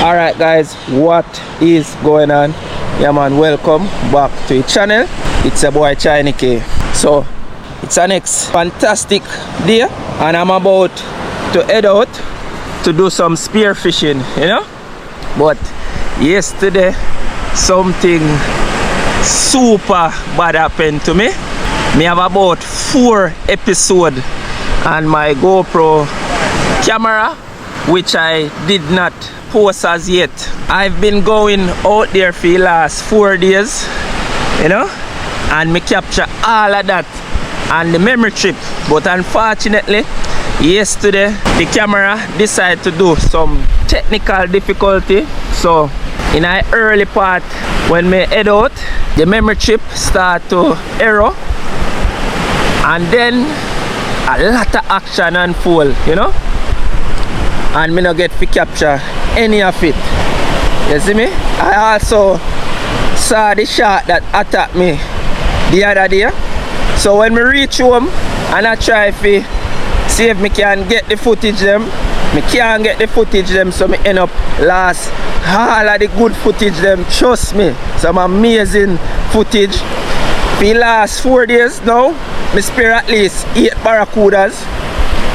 Alright guys, what is going on? Yeah man, welcome back to the channel. It's a boy Chineke. So it's a next fantastic day and I'm about to head out to do some spearfishing, you know. But yesterday something super bad happened to me. Me have about 4 episodes on my GoPro camera which I did not post as yet. I've been going out there for the last 4 days, you know, and me capture all of that on the memory chip. But unfortunately yesterday the camera decided to do some technical difficulty. So in an early part when me head out, the memory chip start to error and then a lot of action unfold, you know, and me not get to capture any of it. You see me? I also saw the shark that attacked me the other day. So when me reach home and I try to see if me can get the footage them, me can't get the footage them, so me end up lost all of the good footage them. Trust me, some amazing footage. For the last 4 days now, me spear at least 8 barracudas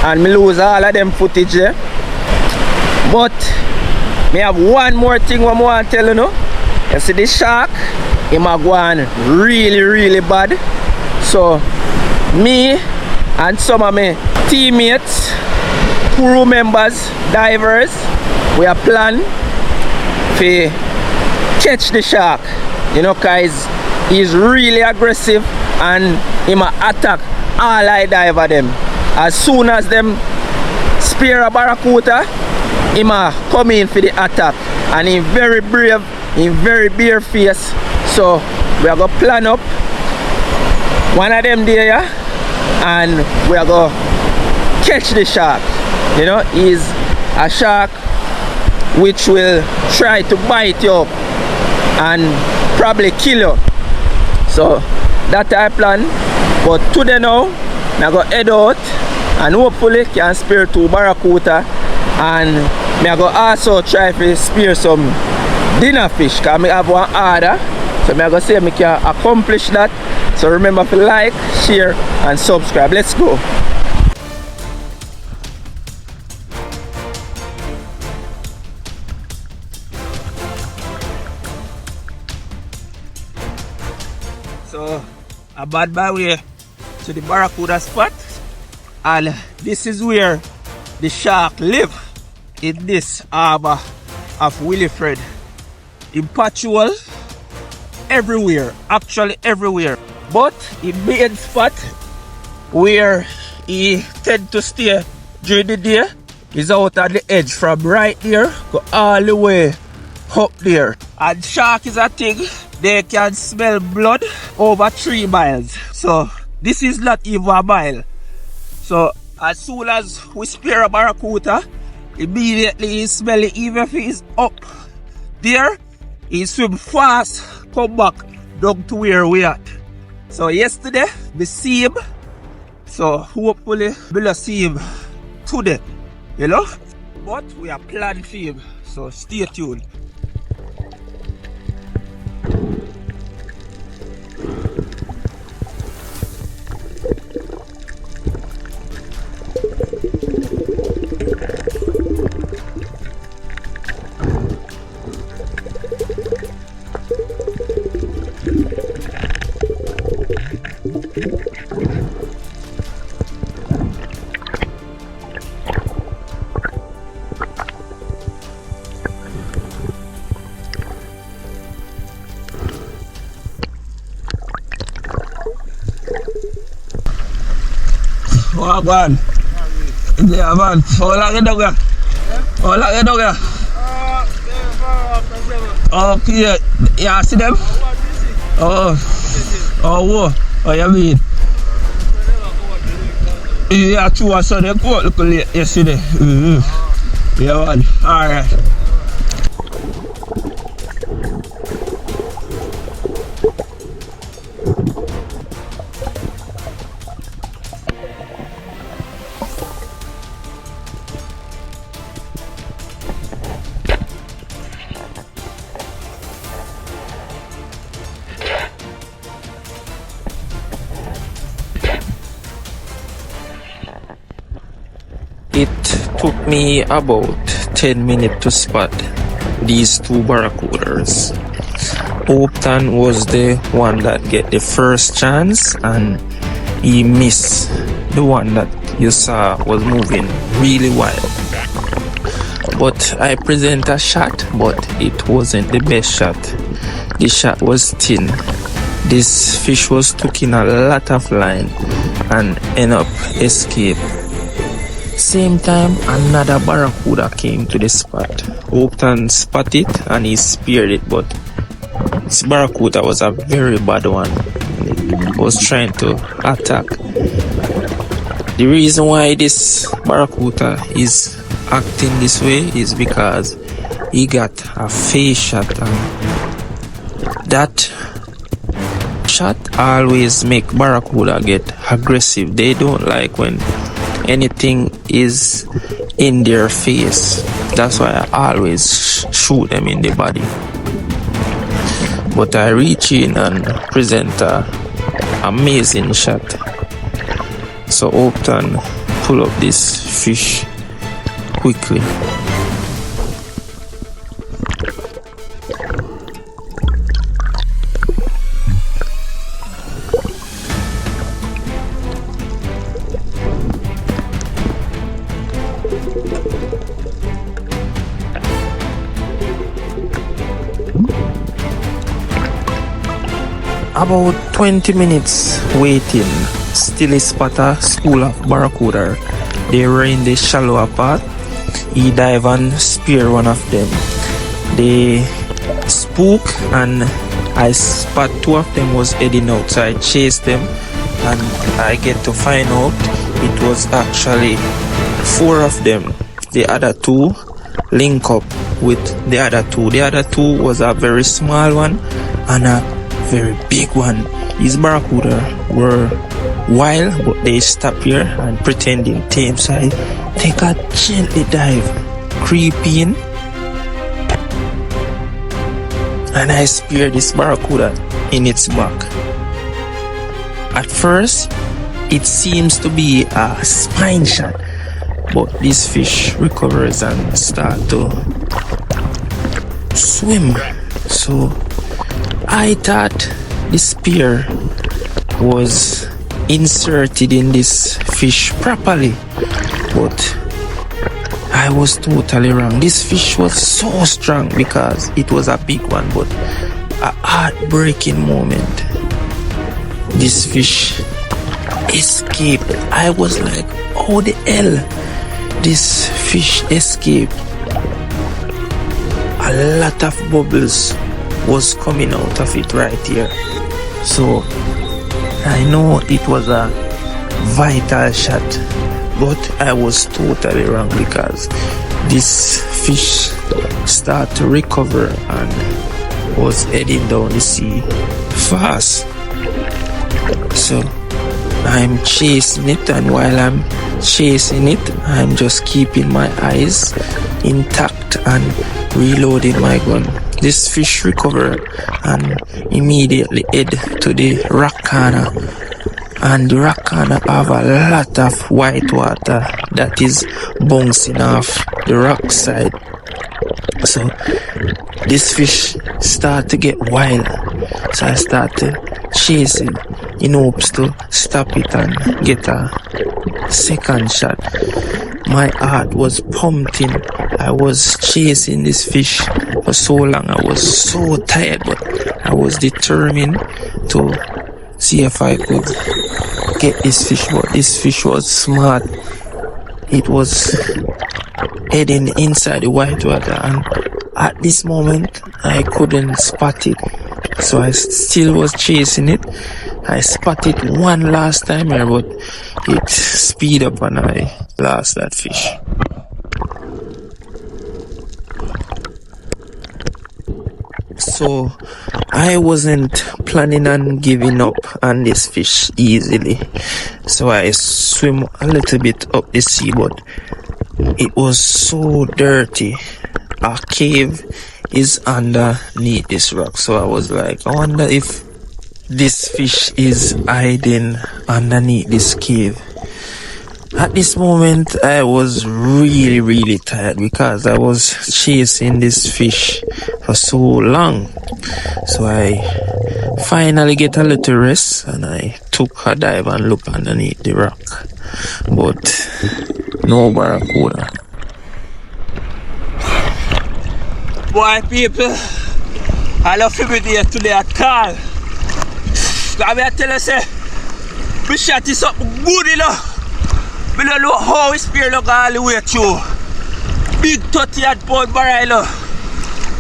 and me lose all of them footage there. But me have one more thing I want to tell you now. You see the shark, him a go on really bad. So me and some of my teammates, crew members, divers, we are plan to catch the shark, you know, cause he's really aggressive and he ma attack all I diver them. As soon as them spear a barracuda, he ma come in for the attack, and he very brave, he very barefaced. So we are gonna plan up one of them there and we are gonna catch the shark. You know, he's a shark which will try to bite you up and probably kill you. So that I plan. But today now I go head out and hopefully can spear 2 barracuda, and I go also try to spear some dinner fish because I have one order. So I go see if I can accomplish that. So remember to like, share and subscribe. Let's go. So a bad by way to the barracuda spot, and this is where the shark live, in this harbor of Wilfred. Impactual everywhere, actually everywhere, but the main spot where he tend to stay during the day is out at the edge, from right there go all the way up there. And shark is a thing, they can smell blood over 3 miles. So this is not even a mile. So as soon as we spear a barracuda, immediately he smell it. Even if he's up there, he swim fast, come back down to where we at. So yesterday we see him, so hopefully we'll see him today, you know. But we are planning for him, so stay tuned. Oh man, yeah man, how long you dog ya? How long you dog ya? Okay, yeah, see them? Oh, what? Oh, you mean? Yeah, true, I saw them go out look late yesterday. Yeah man, alright. took me about 10 minutes to spot these two barracudas. Upton was the one that get the first chance, and he missed the one that you saw was moving really wild. But I present a shot, but it wasn't the best shot. The shot was thin. This fish was took in a lot of line and end up escape. Same time, another barracuda came to the spot. Upton spotted it and he speared it, but this barracuda was a very bad one. It was trying to attack. The reason why this barracuda is acting this way is because he got a face shot, and that shot always make barracuda get aggressive. They don't like when anything is in their face. That's why I always shoot them in the body. But I reach in and present a amazing shot. So Upton pull up this fish quickly. About 20 minutes waiting, still spot a school of barracuda. They were in the shallower part. He dive and spear one of them. They spook and I spot two of them was heading out. So I chased them and I get to find out it was actually 4 of them. The other 2 link up with the other 2. The other 2 was a very small one and a very big one. These barracuda were wild, but they stop here and pretending tame. So I take a gently dive, creep in, and I spear this barracuda in its back. At first, it seems to be a spine shot, but this fish recovers and start to swim. So I thought the spear was inserted in this fish properly, but I was totally wrong. This fish was so strong because it was a big one, but a heartbreaking moment. This fish escaped. I was like, how the hell this fish escaped? A lot of bubbles was coming out of it right here. So I know it was a vital shot, but I was totally wrong because this fish started to recover and was heading down the sea fast. So I'm chasing it, and while I'm chasing it, I'm just keeping my eyes intact and reloading my gun. This fish recovered and immediately head to the rock corner, and the rock corner have a lot of white water that is bouncing off the rock side. So this fish start to get wild, so I start to chase it in hopes to stop it and get a second shot. My heart was pumping. I was chasing this fish for so long. I was so tired, but I was determined to see if I could get this fish. But this fish was smart. It was heading inside the white water, and at this moment I couldn't spot it. So I still was chasing it. I spotted one last time here, but it speed up and I lost that fish. So I wasn't planning on giving up on this fish easily. So I swim a little bit up the sea, but it was so dirty. A cave is underneath this rock. So I was like, I wonder if this fish is hiding underneath this cave. At this moment, I was really tired because I was chasing this fish for so long. So I finally get a little rest and I took a dive and look underneath the rock. But no barracuda. Boy, people, I love to be there today at all. I tell you, say, we shot this up good enough. We don't know how we spear look all the way through. Big 30-pound barrel.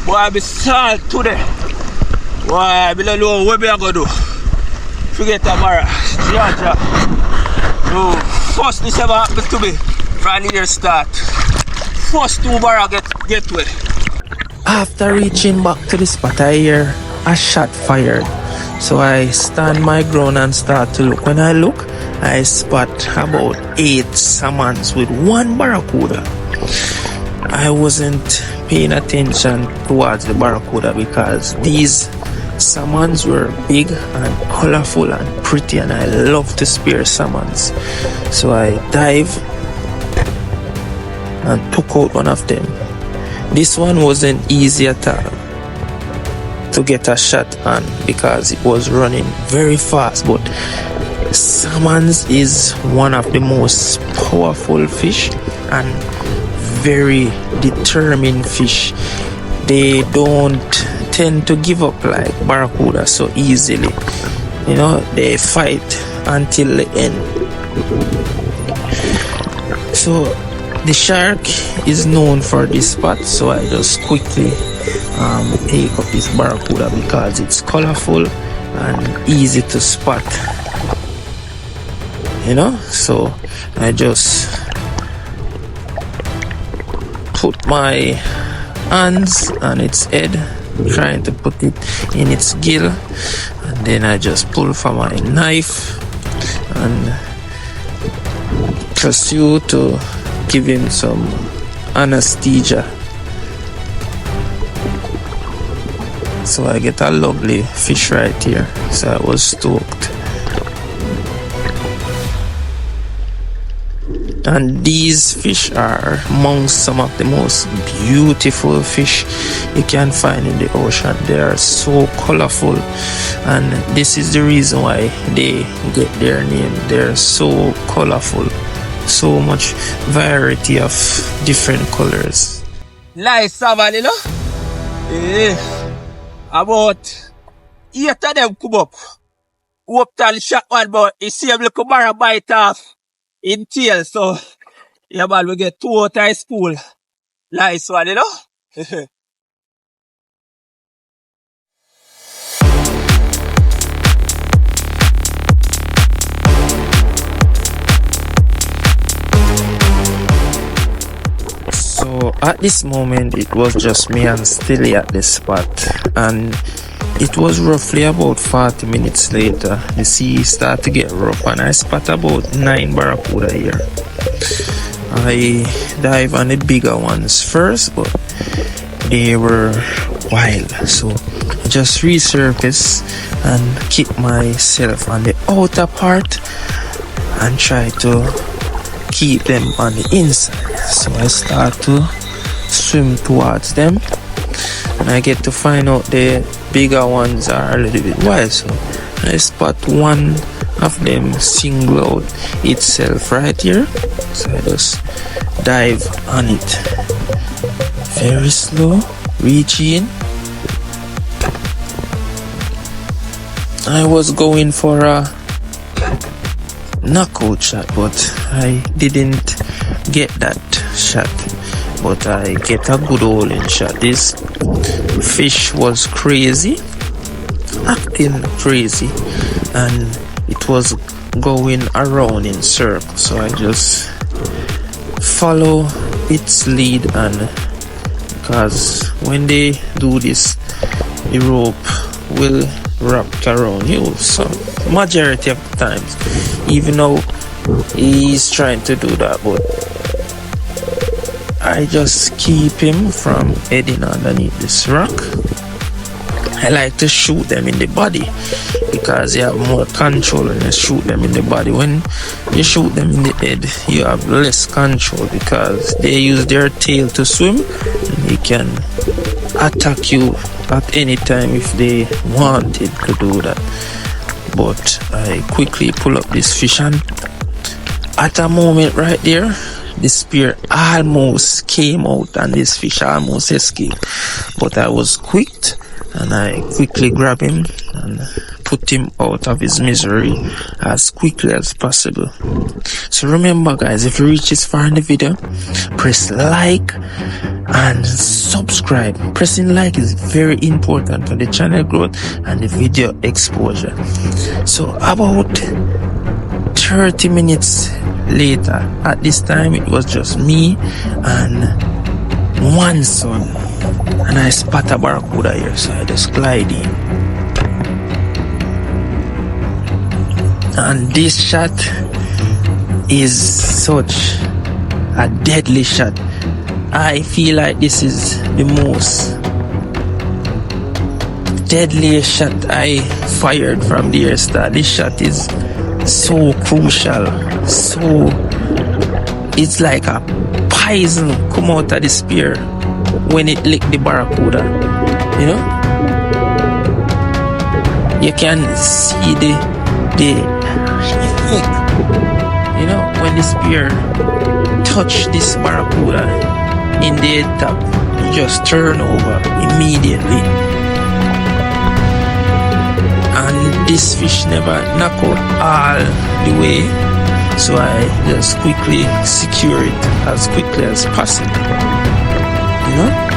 Boy, I be salt today. Boy, we don't know what we are going to do. Forget tomorrow. Georgia. So, first this ever happened to me from the year start. First 2 barrel get wet. After reaching back to the spot, I hear a shot fired. So I stand my ground and start to look. When I look, I spot about 8 salmons with 1 barracuda. I wasn't paying attention towards the barracuda because these salmons were big and colorful and pretty, and I love to spear salmons. So I dive and took out one of them. This one wasn't easy at all to get a shot on because it was running very fast, but salmons is one of the most powerful fish and very determined fish. They don't tend to give up like barracuda so easily. You know, they fight until the end. So the shark is known for this spot, so I just quickly take up this barracuda because it's colorful and easy to spot, you know. So I just put my hands on its head, trying to put it in its gill, and then I just pull for my knife and pursue to give him some anesthesia. So I get a lovely fish right here. So I was stoked. And these fish are amongst some of the most beautiful fish you can find in the ocean. They are so colorful, and this is the reason why they get their name. They're so colorful, so much variety of different colors. Nice salmon, you know? Yeah. About 8 of them come up. Hope to shot one, but you see him little barra bite off in tail. So, yeah, man, we get 2 out of his pool. Nice one, you know? So at this moment it was just me and Stilly at the spot, and it was roughly about 40 minutes later. The sea started to get rough and I spot about 9 barracuda here. I dive on the bigger ones first, but they were wild, so I just resurface and keep myself on the outer part and try to keep them on the inside. So I start to swim towards them, and I get to find out the bigger ones are a little bit wild. So I spot one of them single out itself right here. So I just dive on it very slow, reach in. I was going for a knockout shot, but I didn't get that shot, but I get a good holding shot. This fish was crazy, acting crazy, and it was going around in circles. So I just follow its lead, and because when they do this, the rope will wrap around you. So majority of the times, even though he's trying to do that, but I just keep him from heading underneath this rock. I like to shoot them in the body because you have more control when you shoot them in the body. When you shoot them in the head, you have less control because they use their tail to swim. They can attack you at any time if they wanted to do that. But I quickly pull up this fish, and at a moment right there, the spear almost came out and this fish almost escaped. But I was quick and I quickly grabbed him and put him out of his misery as quickly as possible. So remember guys, if you reach this far in the video, press like and subscribe. Pressing like is very important for the channel growth and the video exposure. So about 30 minutes later, at this time it was just me and one son, and I spot a barracuda here, so I just glide in. And this shot is such a deadly shot. I feel like this is the most deadliest shot I fired from the airstart. This shot is so crucial, so it's like a poison come out of the spear when it lick the barracuda. You know, you can see the you know, when the spear touch this barracuda in the head top, you just turn over immediately. And this fish never knock out all the way, so I just quickly secure it as quickly as possible, you know.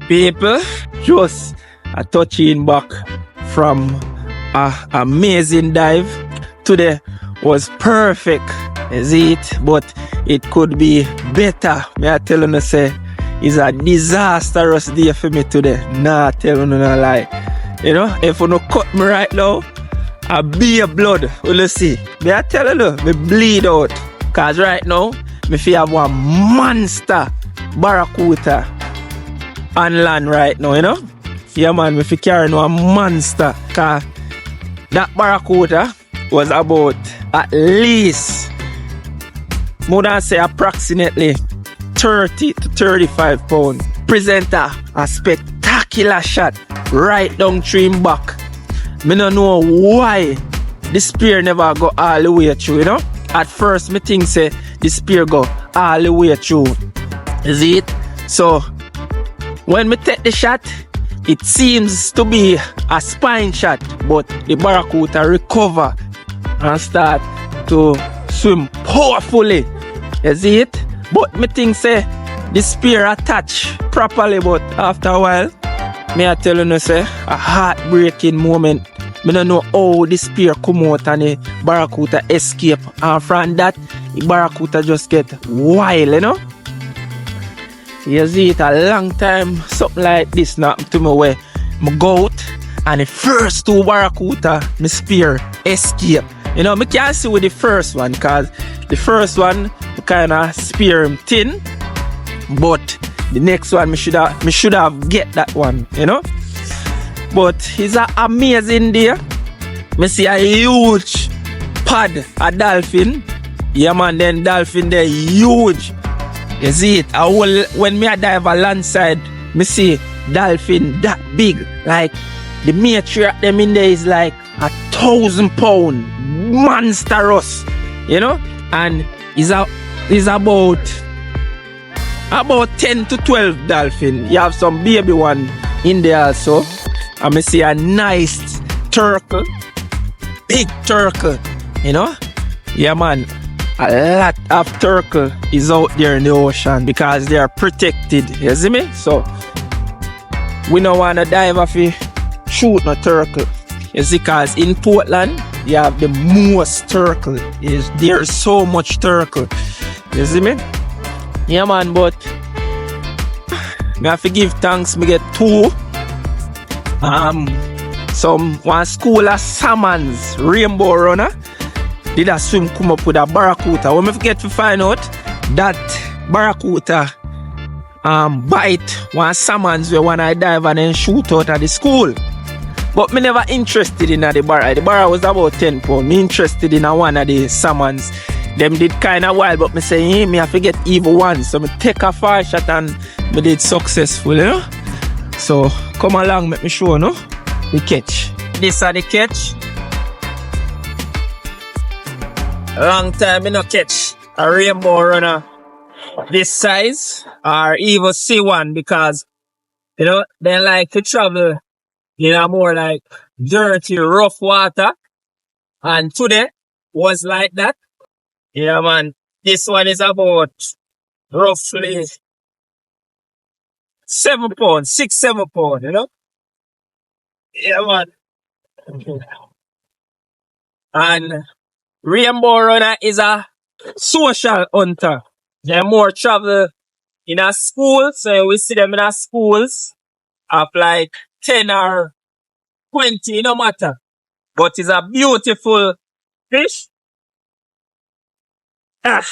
People, just a touching back from a amazing dive. Today was perfect, is it? But it could be better. Me I tell you, say it's a disastrous day for me today. Nah, tell you no lie. You know, if you no cut me right now, I be a blood. Will you see? Me I tell you, me bleed out. Cause right now, me feel have one monster Barracuda on land right now, you know? Yeah man, me feel carrying one monster. Cause that Barracuda was about at least, more than say approximately 30 to 35 pounds. Present a spectacular shot right down stream back. Me no know why the spear never go all the way through, you know? At first, me think say the spear go all the way through. Is it? So, when me take the shot, it seems to be a spine shot, but the Barracuda recover and start to swim powerfully. Is it? But me think say the spear attach properly, but after a while, me I tell you say a heartbreaking moment. Me don't know how the spear come out and the Barracuda escape. And from that, the Barracuda just get wild, you know? You see it a long time, something like this now to me where I go out and the first two Barracuda, my spear escape. You know, I can't see with the first one because the first one kind of spear him thin, but the next one, me should have get that one, you know? But it's an amazing day. I see a huge pad, a dolphin. Yeah man, then dolphin there huge. You see it? When me a dive a landside, me see dolphin that big. Like the matriarch them in there is like 1,000 pound. Monstrous. You know? And it's about 10 to 12 dolphin. You have some baby one in there also. And I see a nice turtle, big turtle, you know? Yeah man, a lot of turtle is out there in the ocean because they are protected, you see me? So, we don't want to dive off it, shoot no turtle. You see, because in Portland, you have the most turtle. There's so much turtle, you see me? Yeah man, but I have to give thanks, me get two. One school of Salmon's rainbow runner did a swim come up with a Barracuda. When I forget to find out that Barracuda bite one Salmon's where when I dive and then shoot out at the school. But me never interested in the barra. The barra was about 10 pounds. Me interested in one of the Salmons. Them did kind of wild, but me say, hey, me I forget even one. So me take a far shot and me did successful, you know? So, come along, let me show you, no? The catch. This are the catch. Long time I no catch a rainbow runner this size or even see one because, you know, they like to travel in a more like dirty, rough water. And today was like that. Yeah, man. This one is about roughly 7 pounds, 6-7 pounds, you know? Yeah, man. And rainbow runner is a social hunter. They more travel in a school, so we see them in a schools of like 10 or 20, no matter. But it's a beautiful fish. Ah,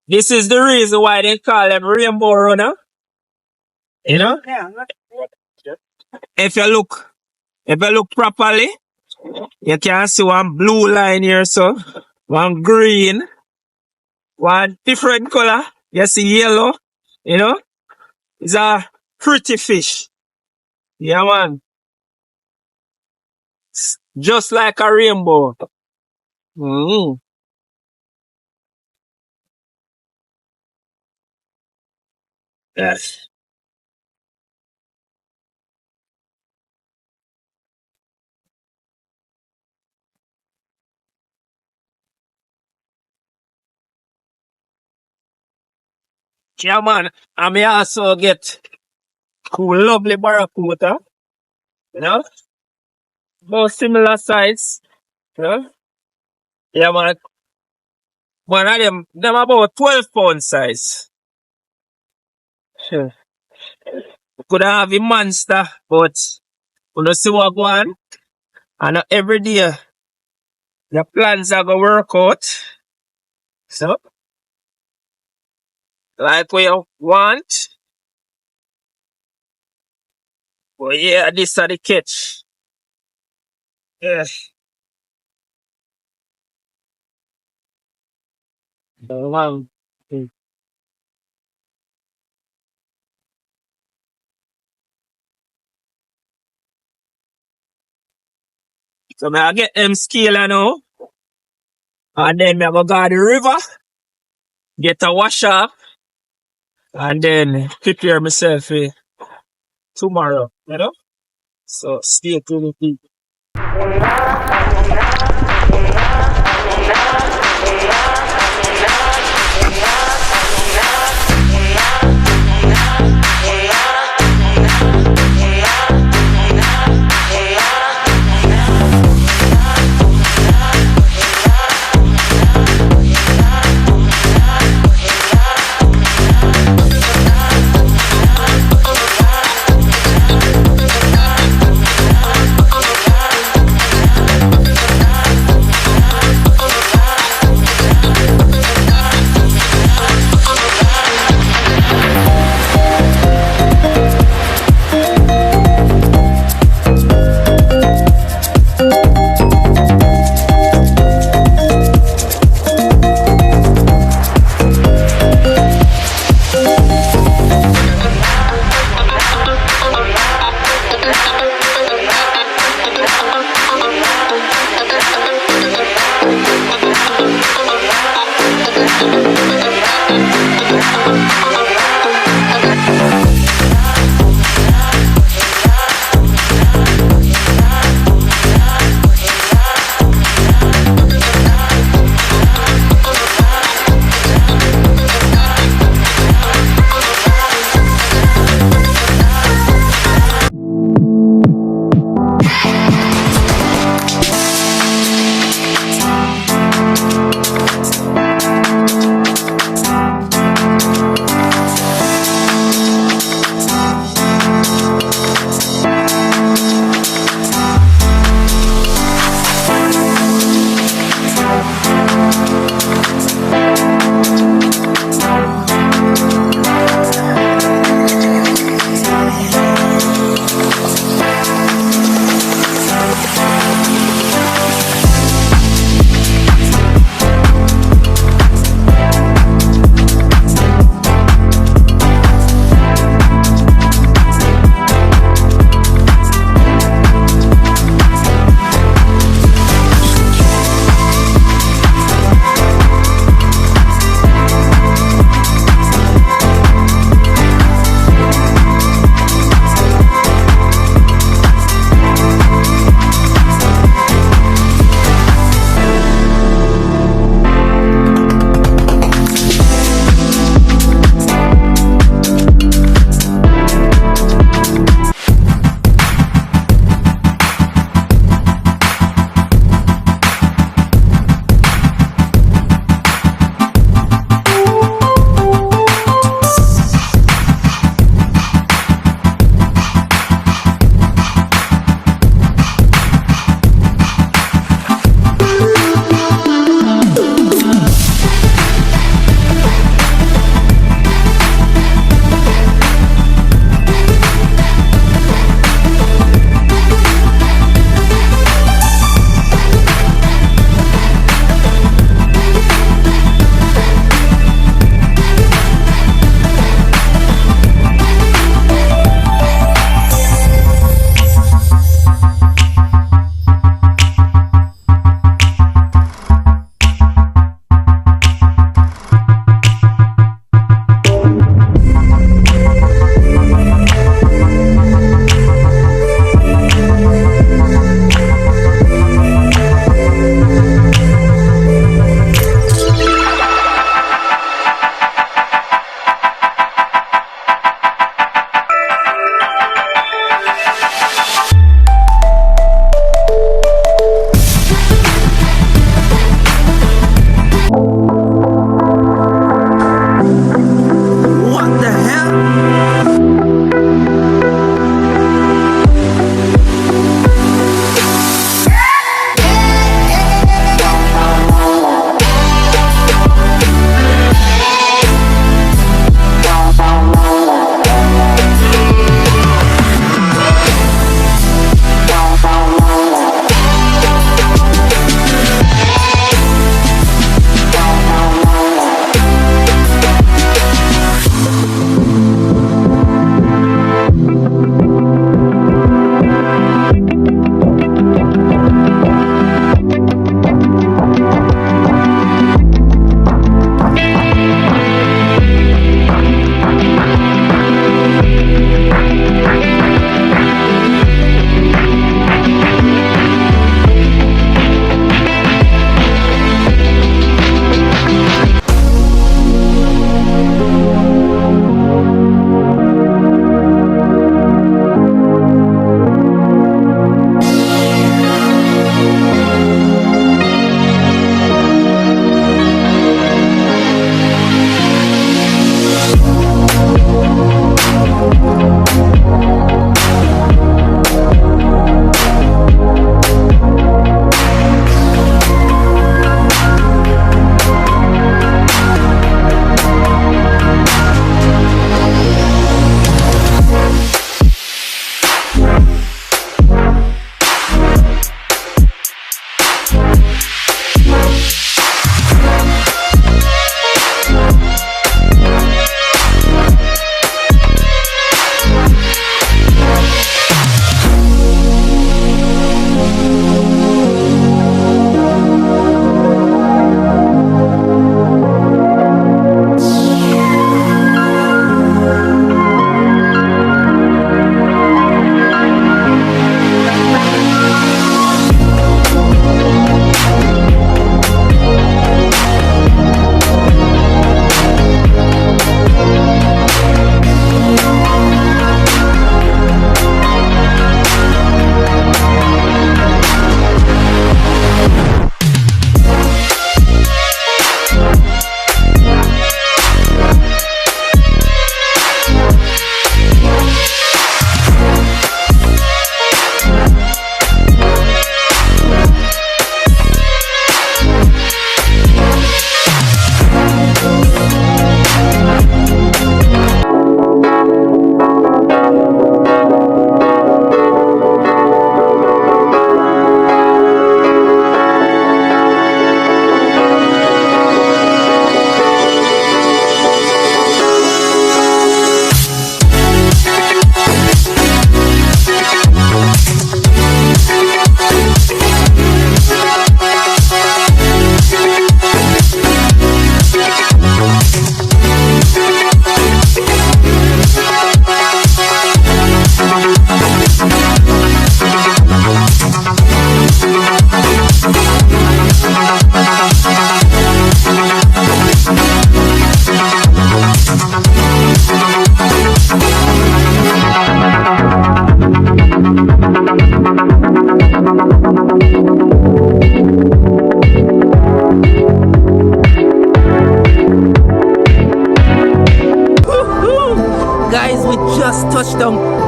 this is the reason why they call them rainbow runner. You know? If you look properly, you can see one blue line here, so one green, one different color. You see yellow, you know? It's a pretty fish. Yeah, man. Just like a rainbow. Mm. Yes. Yeah, man. I may also get Cool, lovely Barracuda. You know? Both similar size. You know? Yeah, man. One of them about 12-pound size. Sure. Could have a monster, but we don't see what go on. And every day, the plans are going to work out. So, like we want. But yeah, this are the catch. Yeah. Man. So I get them scale now. And then I go to the river, get a wash up, and then prepare myself for tomorrow. You know? So stay tuned with me.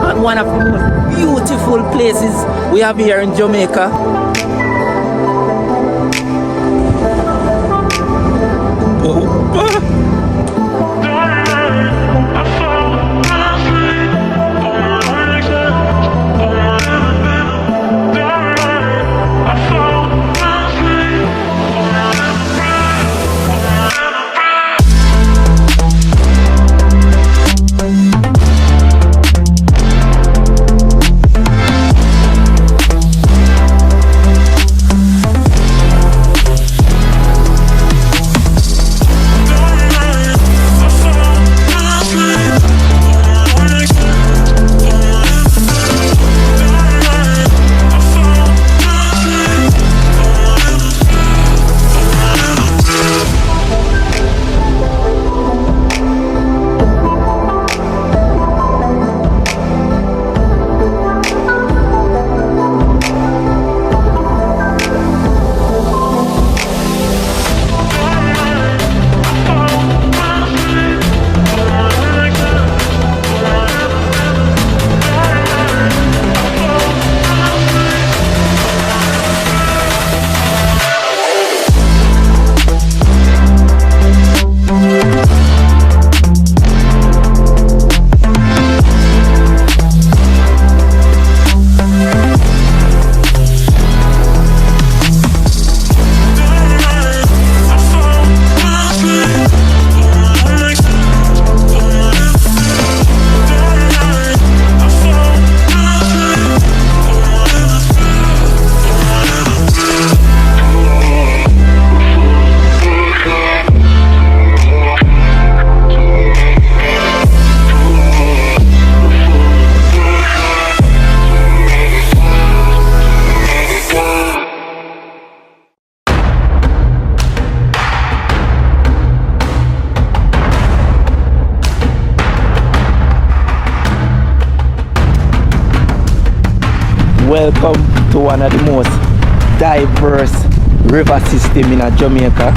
and one of the most beautiful places we have here in Jamaica. Welcome to one of the most diverse river system in Jamaica.